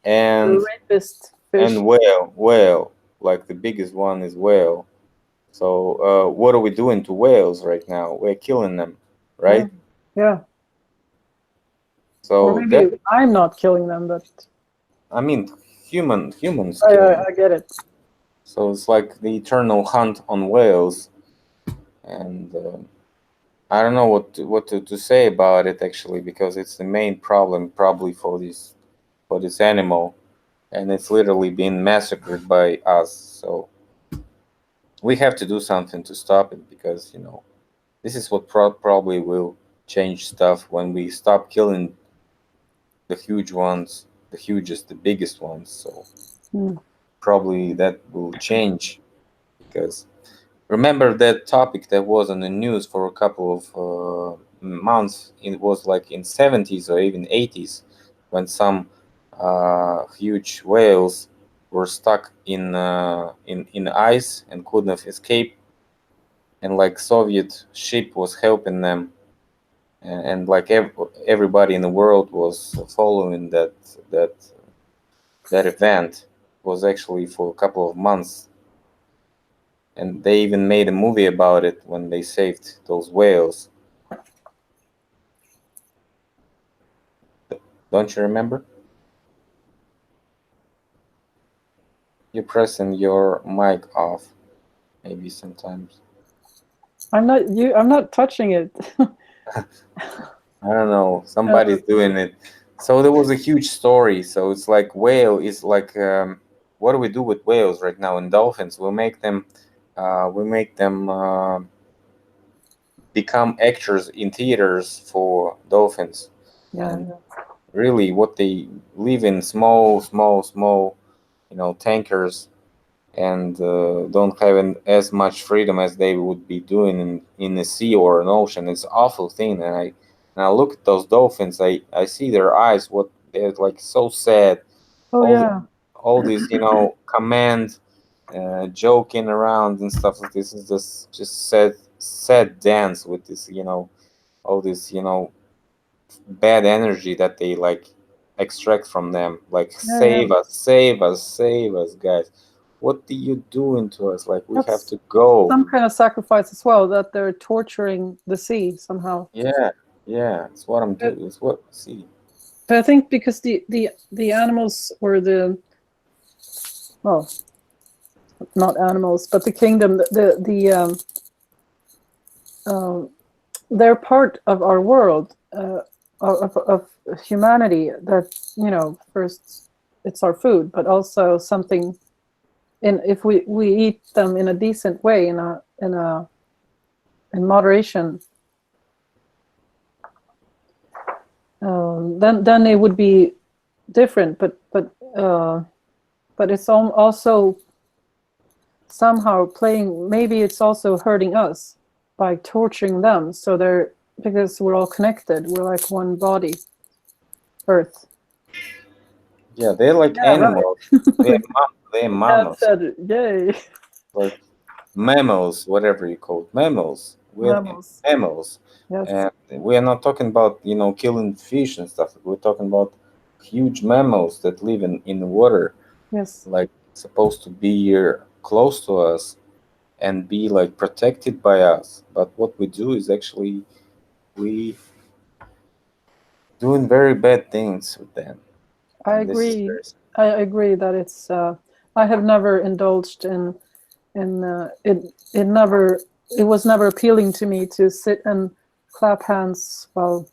Speaker 2: and
Speaker 1: the rapist fish.
Speaker 2: And whale. Like the biggest one is whale. So what are we doing to whales right now? We're killing them, right?
Speaker 1: Yeah. So or maybe I'm not killing them, but
Speaker 2: I mean humans.
Speaker 1: I get it.
Speaker 2: So it's like the eternal hunt on whales, and I don't know what to say about it actually, because it's the main problem probably for this animal, and it's literally being massacred by us. So we have to do something to stop it, because this is what probably will change stuff when we stop killing the huge ones, the biggest ones. So probably that will change, because remember that topic that was on the news for a couple of months. It was like in 70s or even 80s when some huge whales were stuck in ice and couldn't escape, and like Soviet ship was helping them, and like everybody in the world was following that event. It was actually for a couple of months, and they even made a movie about it when they saved those whales. Don't you remember? You're pressing your mic off, maybe sometimes.
Speaker 1: I'm not touching it.
Speaker 2: I don't know. Somebody's doing it. So there was a huge story. So it's like whale is like, what do we do with whales right now and dolphins? We make them become actors in theaters for dolphins. And really, what they live in small, tankers, and don't have as much freedom as they would be doing in the sea or an ocean. It's an awful thing. And I look at those dolphins. I see their eyes. What they're like, so sad. All these, command, joking around and stuff like this is just sad dance with this, all this, bad energy that they like extract from them. Like, save us, guys. What are you doing to us? Like, we have to go.
Speaker 1: Some kind of sacrifice as well, that they're torturing the sea somehow.
Speaker 2: Yeah, it's what I'm doing. It's what I see.
Speaker 1: But I think because the animals, or not animals, but the kingdom, they're part of our world, of humanity. That first it's our food, but also something. And if we eat them in a decent way, in moderation, then it would be different. But it's also somehow playing. Maybe it's also hurting us by torturing them. So because we're all connected. We're like one body, Earth.
Speaker 2: Yeah, they're like animals. Right. They're mammals.
Speaker 1: Yay.
Speaker 2: Like mammals, whatever you call it, mammals. We're
Speaker 1: Mammals.
Speaker 2: mammals,
Speaker 1: Yes.
Speaker 2: and we are not talking about killing fish and stuff. We're talking about huge mammals that live in the water,
Speaker 1: Yes.
Speaker 2: like supposed to be close to us and be like protected by us. But what we do is actually we doing very bad things with them.
Speaker 1: I
Speaker 2: And this is
Speaker 1: agree.
Speaker 2: very
Speaker 1: I agree that it's. I have never indulged in it. Never. It was never appealing to me to sit and clap hands while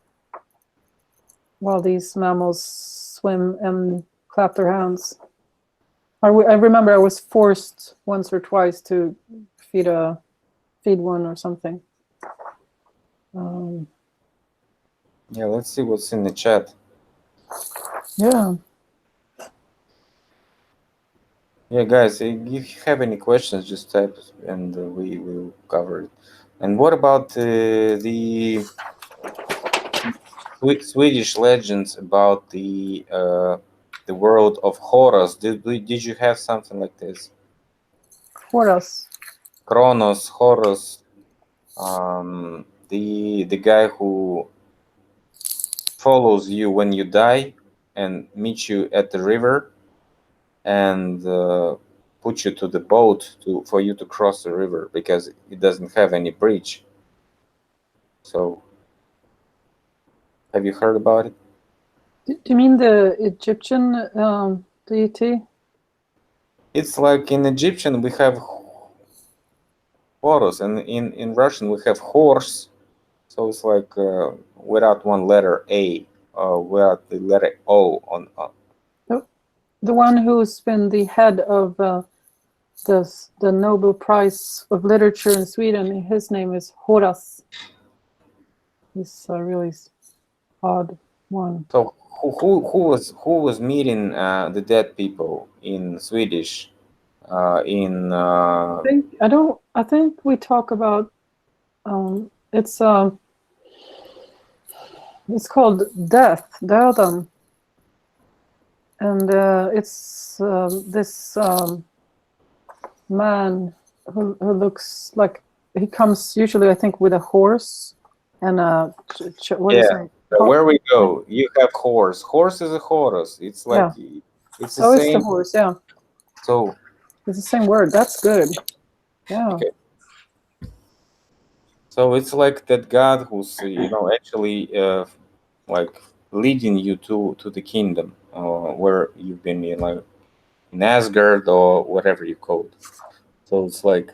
Speaker 1: these mammals swim and clap their hands. I remember I was forced once or twice to feed one or something.
Speaker 2: Yeah, let's see what's in the chat.
Speaker 1: Yeah.
Speaker 2: Yeah, guys, if you have any questions, just type and we will cover it. And what about the Swedish legends about the world of Horus? Did you have something like this?
Speaker 1: Horus.
Speaker 2: Kronos, Horus, the guy who follows you when you die and meets you at the river and put you to the boat for you to cross the river because it doesn't have any bridge. So, have you heard about it?
Speaker 1: Do you mean the Egyptian deity?
Speaker 2: It's like in Egyptian we have Horus, and in Russian we have horse. So it's like without one letter A, without the letter O on.
Speaker 1: The one who's been the head of the Nobel Prize of Literature in Sweden. His name is Horace. He's a really odd one.
Speaker 2: So who was meeting the dead people in Swedish?
Speaker 1: I think we talk about it's called Death, Döden, and it's this man who looks like he comes usually, I think, with a horse and a what is it?
Speaker 2: So where we go, you have horse. Horse is a horus. It's like it's the
Speaker 1: Oh, it's
Speaker 2: same.
Speaker 1: the horse. Yeah.
Speaker 2: So
Speaker 1: it's the same word. That's good. Yeah.
Speaker 2: okay. So it's like that God who's actually like leading you to the kingdom where you've been like in Asgard or whatever you call it. So it's like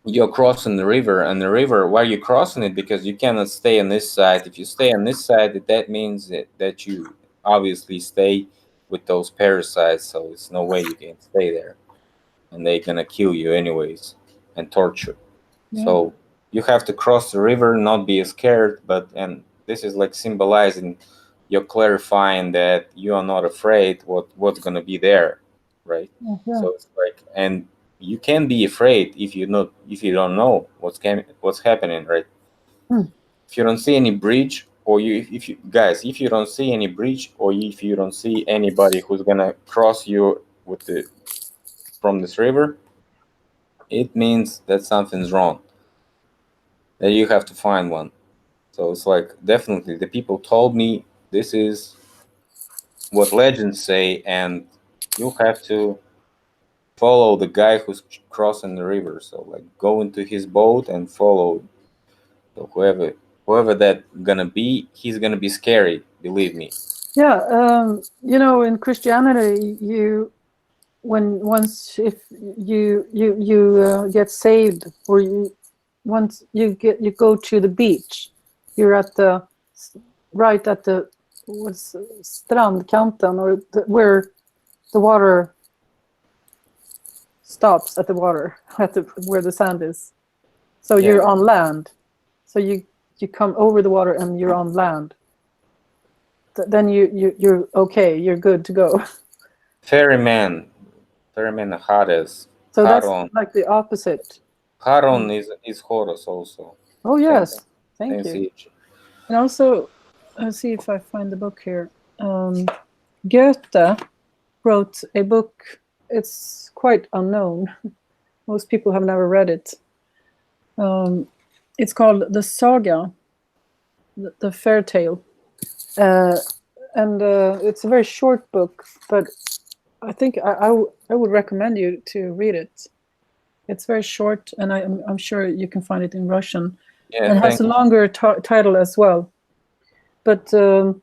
Speaker 2: you're crossing the river, and the river, why are you crossing it? Because you cannot stay on this side. If you stay on this side, that means that you obviously stay with those parasites, so it's no way you can stay there, and they're gonna kill you anyways and torture.
Speaker 1: Yeah.
Speaker 2: So you have to cross the river, not be scared, and this is like symbolizing, you're clarifying that you are not afraid what's gonna be there, right?
Speaker 1: Yeah.
Speaker 2: So it's like, and you can be afraid if you don't know what's happening, right? If you don't see any bridge, or if you don't see any bridge, or if you don't see anybody who's gonna cross you from this river, it means that something's wrong, that you have to find one. So it's like, definitely the people told me this is what legends say, and you have to follow the guy who's crossing the river. So like go into his boat and follow. So whoever that gonna be, he's gonna be scary, believe me.
Speaker 1: Yeah. In Christianity, if you get saved, or once you go to the beach, you're right at the strandkanten, or where the water stops at the water, where the sand is. So you're on land. So you come over the water and you're on land. Then you're okay. You're good to go.
Speaker 2: Ferryman Hades.
Speaker 1: So
Speaker 2: Charon.
Speaker 1: that's like the opposite.
Speaker 2: Charon is Horus also.
Speaker 1: Oh yes, thank you.
Speaker 2: Siege.
Speaker 1: And also, let's see if I find the book here. Goethe wrote a book. It's quite unknown. Most people have never read it. It's called the Saga, the fairy tale, and it's a very short book, but I think I would recommend you to read it. It's very short, and I'm sure you can find it in Russian.
Speaker 2: Yeah,
Speaker 1: And it has a longer title as well. But the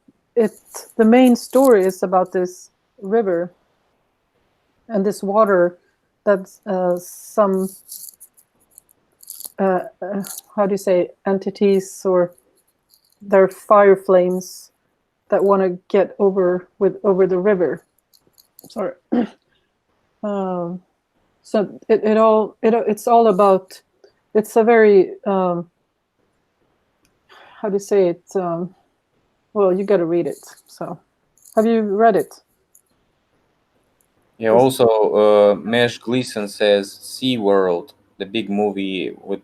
Speaker 1: main story is about this river and this water that some how do you say, entities, or they're fire flames that want to get over the river. Sorry. So it's all about. It's a very how do you say it? Well, you got to read it. So, have you read it?
Speaker 2: Yeah. Also, Mesh Gleason says SeaWorld, the big movie with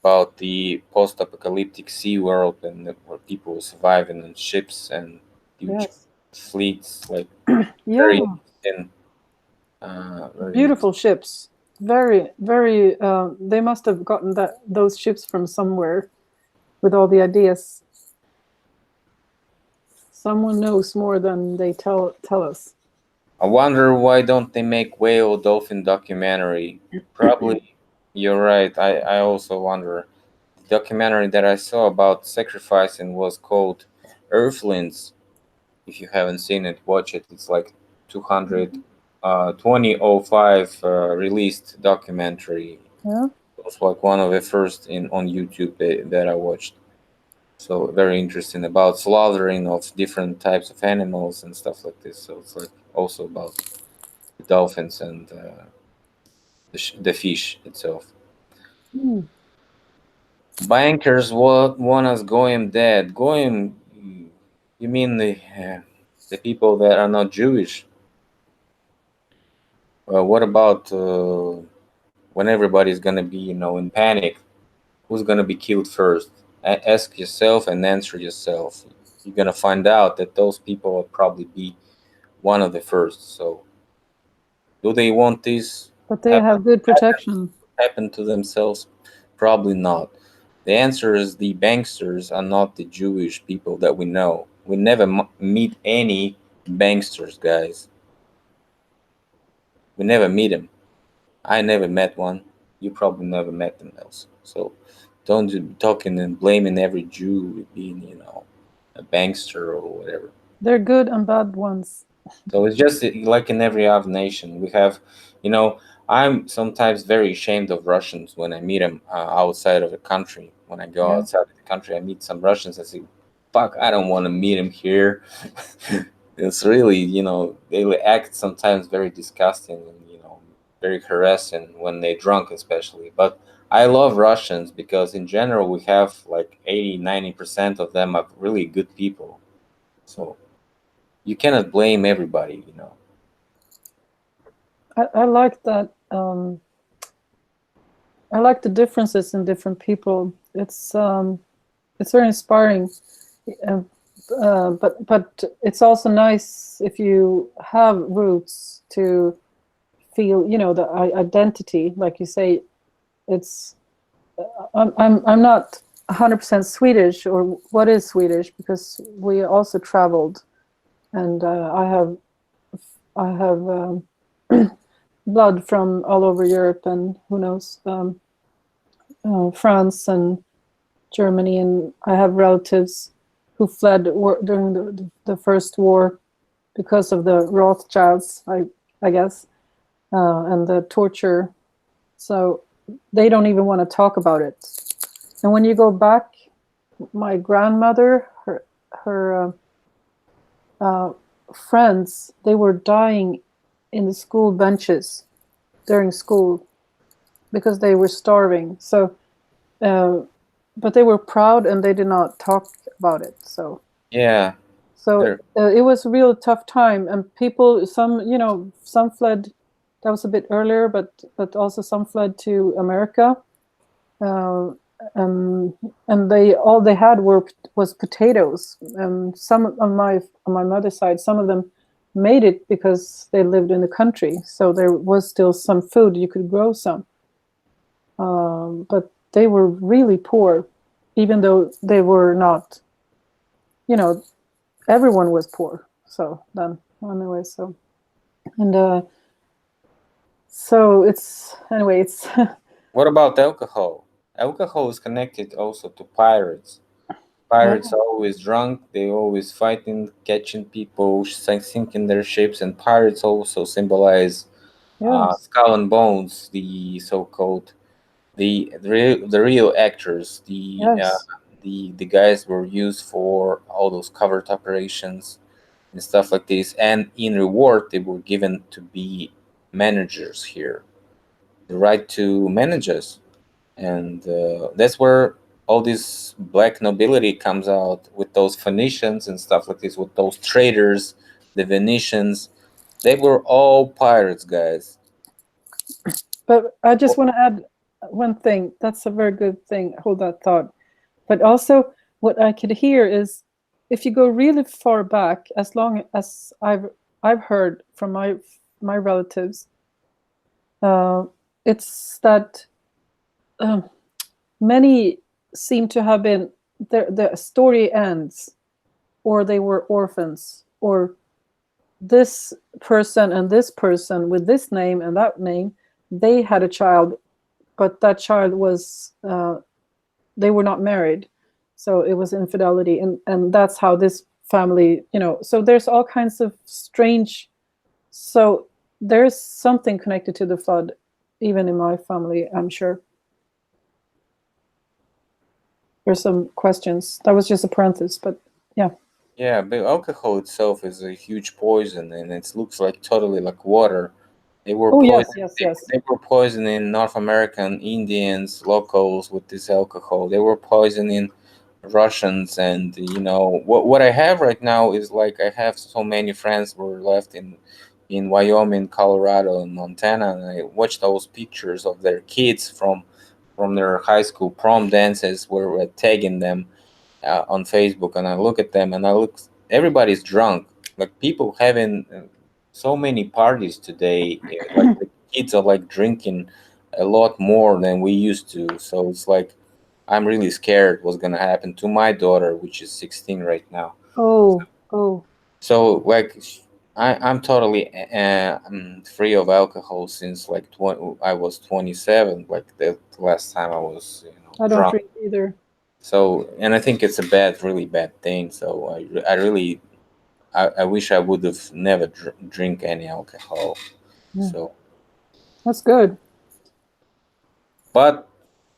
Speaker 2: about the post-apocalyptic sea world and where people were surviving on ships and huge
Speaker 1: Yes.
Speaker 2: fleets, like
Speaker 1: Yeah.
Speaker 2: very interesting. Very
Speaker 1: Beautiful ships. Very, very. They must have gotten those ships from somewhere with all the ideas. Someone knows more than they tell us.
Speaker 2: I wonder why don't they make whale dolphin documentary? Probably you're right. I also wonder. The documentary that I saw about sacrificing was called Earthlings. If you haven't seen it, watch it. It's like 2005 released documentary.
Speaker 1: Yeah.
Speaker 2: It was like one of the first on YouTube that I watched. So very interesting about slaughtering of different types of animals and stuff like this. So it's like also about the dolphins and the fish itself.
Speaker 1: Hmm.
Speaker 2: Bankers want us goyim dead. Goyim, you mean the people that are not Jewish? What about when everybody's gonna be, in panic? Who's gonna be killed first? Ask yourself and answer yourself. You're gonna find out that those people will probably be one of the first. So, do they want this
Speaker 1: But they have good protection.
Speaker 2: happen to themselves? Probably not. The answer is the banksters are not the Jewish people that we know. We never meet any banksters, guys. We never meet them. I never met one. You probably never met them else. So don't be talking and blaming every Jew being, a bankster or whatever.
Speaker 1: They're good and bad ones.
Speaker 2: So it's just like in every other nation. We have, I'm sometimes very ashamed of Russians when I meet them outside of the country. When I go
Speaker 1: Yeah.
Speaker 2: outside of the country, I meet some Russians. I say, fuck, I don't want to meet them here. It's really, they act sometimes very disgusting and, very harassing when they're drunk, especially. But I love Russians because in general, we have like 80-90% of them are really good people. So you cannot blame everybody.
Speaker 1: I like that. I like the differences in different people. It's very inspiring. But it's also nice if you have roots to feel, the identity. Like you say, it's. I'm not 100% Swedish, or what is Swedish, because we also traveled, and I have blood from all over Europe, and who knows, France and Germany, and I have relatives who fled during the First War because of the Rothschilds, I guess, and the torture. So they don't even want to talk about it. And when you go back, my grandmother, her friends, they were dying in the school benches during school because they were starving. So, but they were proud and they did not talk about it. So
Speaker 2: Yeah.
Speaker 1: So it was a real tough time, and people, some fled. That was a bit earlier, but also some fled to America, and all they had was potatoes. And some on my mother's side, some of them made it because they lived in the country, so there was still some food. You could grow some, but they were really poor, even though they were not, everyone was poor. So then, anyway, and so it's
Speaker 2: What about alcohol? Alcohol is connected also to pirates. Pirates are always drunk. They always fighting, catching people, sinking their ships, and pirates also symbolize
Speaker 1: yes,
Speaker 2: skull and bones, the so-called the real actors.
Speaker 1: yes.
Speaker 2: The guys were used for all those covert operations and stuff like this. And in reward, they were given to be managers here, the right to manage us, and that's where all this black nobility comes out with those Phoenicians and stuff like this, with those traders, the Venetians. They were all pirates, guys.
Speaker 1: But I just want to add one thing. That's a very good thing. Hold that thought. But also, what I could hear is, if you go really far back, as long as I've heard from my relatives, it's that many seem to have been the story ends, or they were orphans, or this person and this person with this name and that name, they had a child, but that child was they were not married, so it was infidelity, and that's how this family, so there's all kinds of strange, so there's something connected to the flood, even in my family, I'm sure. There's some questions. That was just a parenthesis, but yeah.
Speaker 2: Yeah, but alcohol itself is a huge poison, and it looks like totally like water. They were
Speaker 1: Oh yes,
Speaker 2: poison.
Speaker 1: yes, yes.
Speaker 2: They were poisoning North American Indians, locals with this alcohol. They were poisoning Russians, and what I have right now is like I have so many friends were left in Wyoming, Colorado, and Montana, and I watch those pictures of their kids from their high school prom dances where we're tagging them on Facebook, and I look at them and everybody's drunk. Like people having so many parties today. Like the kids are like drinking a lot more than we used to. So it's like I'm really scared what's gonna happen to my daughter, which is 16 right now.
Speaker 1: Oh.
Speaker 2: So like I'm totally free of alcohol since like I was 27. Like the last time I was
Speaker 1: I don't
Speaker 2: drunk.
Speaker 1: drink either.
Speaker 2: So, and I think it's a really bad thing. So I really, I wish I would have never drink any alcohol.
Speaker 1: Yeah.
Speaker 2: So,
Speaker 1: That's good.
Speaker 2: but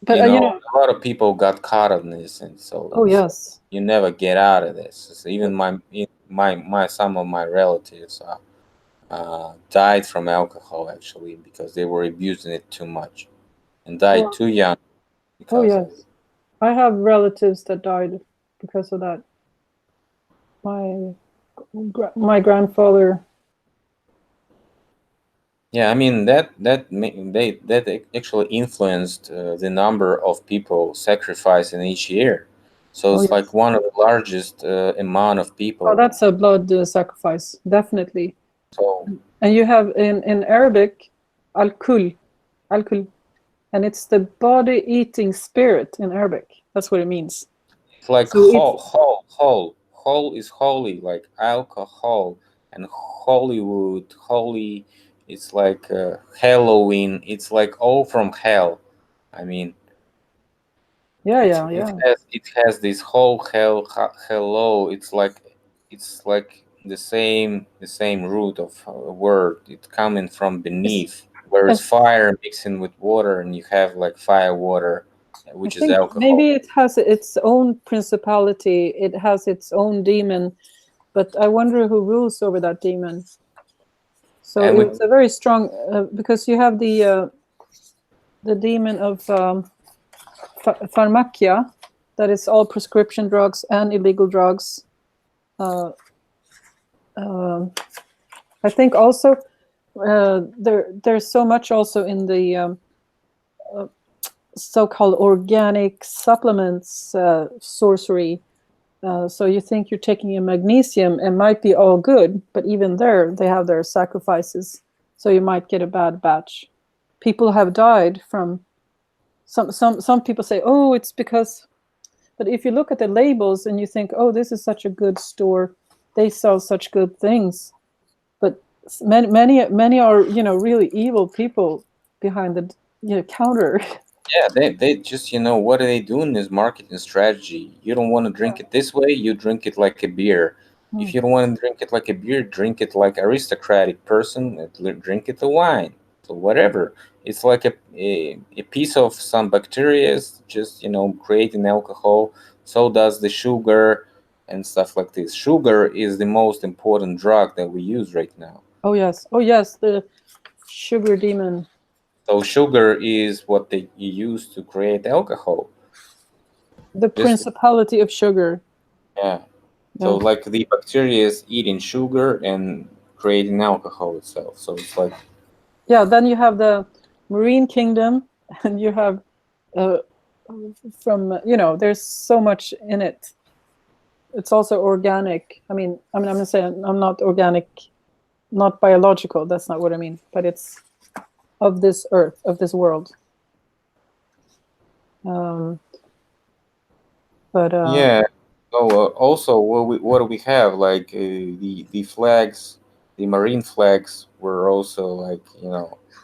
Speaker 1: But
Speaker 2: a lot of people got caught in this, and so
Speaker 1: oh yes.
Speaker 2: you never get out of this. So even my some of my relatives died from alcohol actually because they were abusing it too much and died
Speaker 1: Oh,
Speaker 2: too young
Speaker 1: oh
Speaker 2: because of it.
Speaker 1: yes. I have relatives that died because of that. My grandfather.
Speaker 2: Yeah, I mean that actually influenced the number of people sacrificing each year. So
Speaker 1: Oh
Speaker 2: it's like
Speaker 1: yes.
Speaker 2: one of the largest amount of
Speaker 1: Oh,
Speaker 2: people.
Speaker 1: that's a blood sacrifice, definitely.
Speaker 2: So
Speaker 1: And you have in Arabic, al-kul, al-kul, and it's the body-eating spirit in Arabic. That's what it means.
Speaker 2: it's like
Speaker 1: So it's
Speaker 2: whole is holy, like alcohol, and Hollywood, holy. It's like Halloween. It's like all from hell. I mean,
Speaker 1: yeah,
Speaker 2: It's
Speaker 1: yeah, yeah.
Speaker 2: it has this whole hello. It's like the same root of a word. It's coming from
Speaker 1: It's,
Speaker 2: beneath, whereas
Speaker 1: it's,
Speaker 2: fire mixing with water, and you have like fire water,
Speaker 1: I
Speaker 2: which is
Speaker 1: think
Speaker 2: alcohol.
Speaker 1: maybe it has its own principality. It has its own demon, but I wonder who rules over that demon. So
Speaker 2: And
Speaker 1: it's a very strong because you have the demon of pharmakia, that is all prescription drugs and illegal drugs. Uh, I think also there's so much also in the so-called organic supplements sorcery. So you think you're taking a magnesium and might be all good, but even there they have their sacrifices. So you might get a bad batch. People have died from some people say, oh, it's because. But if you look at the labels and you think, oh, this is such a good store, they sell such good things. But many are, really evil people behind the counter.
Speaker 2: Yeah, they just, what are they doing is marketing strategy. You don't want to drink it this way, you drink it like a beer. If you don't want to drink it like a beer, drink it like aristocratic person, drink it a wine. So whatever. It's like a piece of some bacteria, just, creating alcohol. So does the sugar and stuff like this. Sugar is the most important drug that we use right now.
Speaker 1: Oh yes, the sugar demon.
Speaker 2: So sugar is what they use to create alcohol.
Speaker 1: The
Speaker 2: Just
Speaker 1: principality of sugar.
Speaker 2: yeah. So
Speaker 1: Yeah.
Speaker 2: like the bacteria is eating sugar and creating alcohol itself. So it's like
Speaker 1: Yeah, then you have the marine kingdom, and you have from there's so much in it. It's also organic. I'm gonna say I'm not organic, not biological. That's not what I mean. But it's of this earth, of this world. But
Speaker 2: yeah. So also what do we have? Like the flags, the marine flags were also like,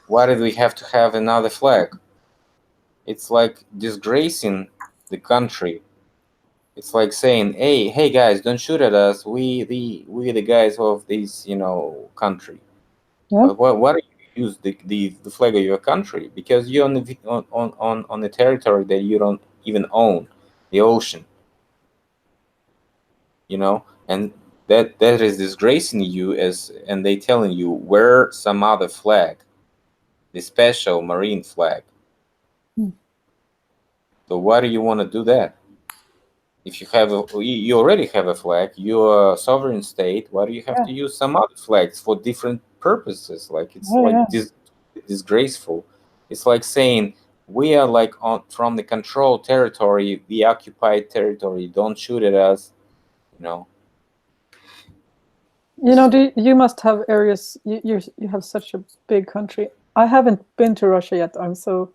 Speaker 2: why did we have to have another flag? It's like disgracing the country. It's like saying, hey guys, don't shoot at us. We the guys of this, country.
Speaker 1: yeah,
Speaker 2: But why do you use the flag of your country? Because you're on a territory that you don't even own, the ocean, and that is disgracing you, and they telling you wear some other flag, the special marine flag. So why do you want to do that? If you already have a flag, you're a sovereign state. Why do you have
Speaker 1: yeah,
Speaker 2: to use some other flags for different purposes? Like it's
Speaker 1: oh
Speaker 2: like
Speaker 1: yeah.
Speaker 2: disgraceful. It's like saying we are like from the controlled territory, the occupied territory. Don't shoot at us. You know.
Speaker 1: You must have areas. You have such a big country. I haven't been to Russia yet. I'm so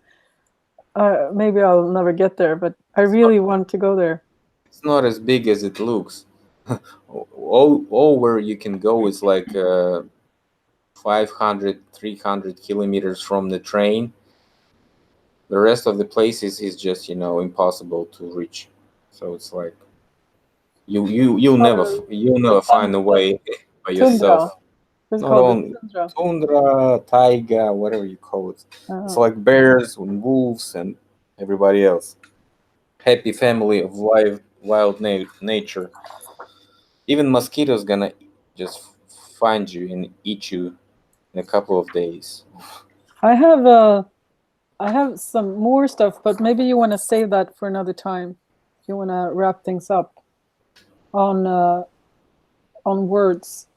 Speaker 1: maybe I'll never get there, but I really want to go there.
Speaker 2: It's not as big as it looks. all where you can go is like 500, 300 kilometers from the train. The rest of the places is just impossible to reach. So it's like you'll never find a way by
Speaker 1: Tundra.
Speaker 2: yourself.
Speaker 1: It's
Speaker 2: Not
Speaker 1: called the
Speaker 2: only
Speaker 1: tundra.
Speaker 2: tundra, taiga, whatever you call it. It's like bears and wolves and everybody else. Happy family of wild nature. Even mosquitoes gonna just find you and eat you in a couple of days.
Speaker 1: I have I have some more stuff, but maybe you want to save that for another time. If you want to wrap things up on words.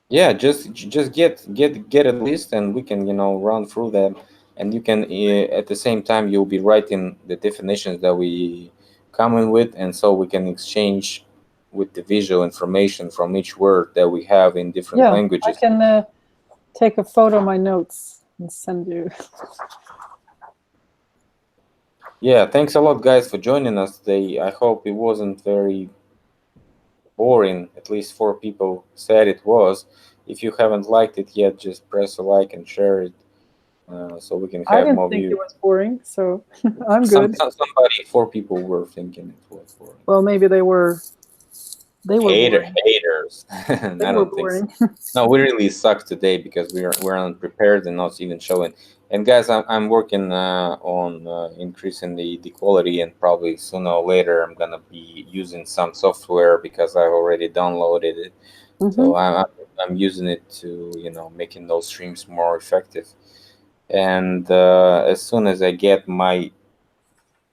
Speaker 2: Yeah, just get a list, and we can run through them, and you can at the same time you'll be writing the definitions that we come in with, and so we can exchange with the visual information from each word that we have in different
Speaker 1: Yeah, I
Speaker 2: languages.
Speaker 1: can take a photo of my notes and send you.
Speaker 2: Yeah, thanks a lot, guys, for joining us today. I hope it wasn't very boring. At least 4 people said it was. If you haven't liked it yet, just press a like and share it, so we can
Speaker 1: I
Speaker 2: have
Speaker 1: didn't
Speaker 2: more
Speaker 1: think it
Speaker 2: views.
Speaker 1: was boring, so I'm good.
Speaker 2: Somebody, 4 people were thinking it was boring.
Speaker 1: Well, maybe they were boring.
Speaker 2: Haters.
Speaker 1: They
Speaker 2: I
Speaker 1: were
Speaker 2: don't think so.
Speaker 1: boring.
Speaker 2: No, we really suck today because we're unprepared and not even showing. And guys, I'm working on increasing the quality, and probably sooner or later I'm gonna be using some software because I've already downloaded it. So I'm using it to making those streams more effective. And as soon as I get my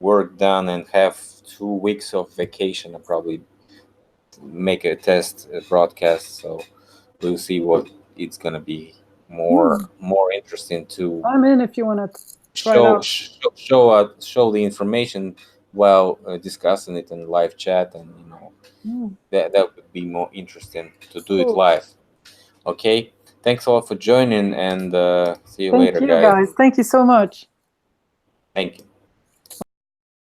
Speaker 2: work done and have 2 weeks of vacation, I'll probably make a test broadcast. So we'll see what it's gonna be more interesting to
Speaker 1: I'm in if you want to try it
Speaker 2: show
Speaker 1: out.
Speaker 2: show the information while discussing it in live chat, and that would be more interesting to do it
Speaker 1: Cool.
Speaker 2: live. Okay, thanks a lot for joining, and see you
Speaker 1: Thank
Speaker 2: later,
Speaker 1: you,
Speaker 2: guys.
Speaker 1: guys. Thank you so much.
Speaker 2: Thank you.